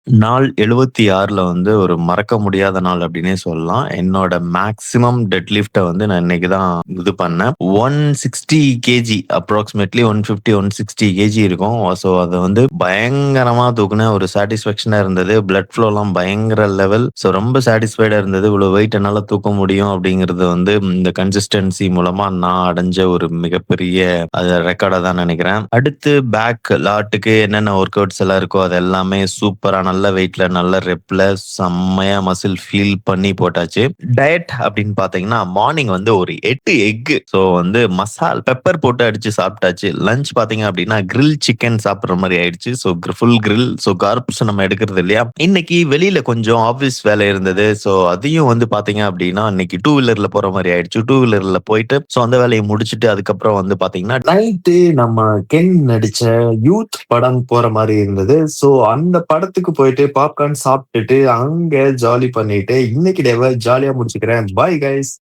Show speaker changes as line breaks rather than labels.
நாள் 76ல வந்து ஒரு மறக்க முடியாத நாள் அப்டின்னே சொல்லலாம். என்னோட மேக்ஸிமம் டெட் லிஃப்ட்ட வந்து நான் இன்னைக்கு தான் இது பண்ணேன். 160 கேஜி அப்ராக்ஸிமேட்லி 150, 160 கேஜி இருக்கும். ஸோ அத வந்து பயங்கரமா தூக்குனேன். ஒரு சாட்டிஸ்ஃபேக்ஷனா இருந்தது. பிளட் ஃப்ளோலாம் பயங்கர லெவல். ஸோ ரொம்ப சாட்டிஸ்ஃபைடா இருந்தது. இவ்வளோ வெயிட் என்னால தூக்க முடியும் அப்டிங்கிறது வந்து இந்த கன்சிஸ்டன்சி மூலமா நான் அடைஞ்ச ஒரு மிகப்பெரிய ரெக்கார்டா தான் நெனைக்கிறேன். அடுத்து பேக் லாட்டுக்கு என்னென்ன ஒர்க் அவுட்ஸ் எல்லாம் இருக்கோ அது எல்லாமே சூப்பரா நல்ல வெயிட்ல, நல்ல ரெப்ல செம்மையா மசில் ஃபீல் பண்ணி போட்டாச்சு. டயட் அப்படின்னு பார்த்தீங்கன்னா, மார்னிங் வந்து ஒரு 8 எக் ஸோ வந்து பெப்பர் போட்டு அடிச்சு சாப்பிட்டாச்சு. லஞ்ச் பார்த்தீங்க அப்படின்னா, கிரில் சிக்கன் சாப்பிடுற மாரி ஆயிடுச்சு. So full grill. So corps நம்ம எடுக்கிறது இல்லையா? இன்னைக்கு வெளியில கொஞ்சம் ஆஃபீஸ் வேலை இருந்தது. ஸோ அதையும் வந்து பார்த்தீங்க அப்படின்னா, இன்னைக்கு டூ வீலர்ல போற மாரி ஆயிடுச்சு. டூ வீலர்ல போயிட்டு, ஸோ அந்த வேலைய முடிச்சுட்டு அதுக்கப்புறம் வந்து பார்த்தீங்கன்னா, நைட்டு நம்ம கென் நடிச்ச யூத் படம் போற மாரி இருந்தது. ஸோ அந்த படத்துக்கு போயிட்டு பாப்கார்ன் சாப்பிட்டுட்டு, அங்க ஜாலி பண்ணிட்டு, இன்னைக்கு டேவ ஜாலியா முடிச்சுக்கிறேன். Bye guys.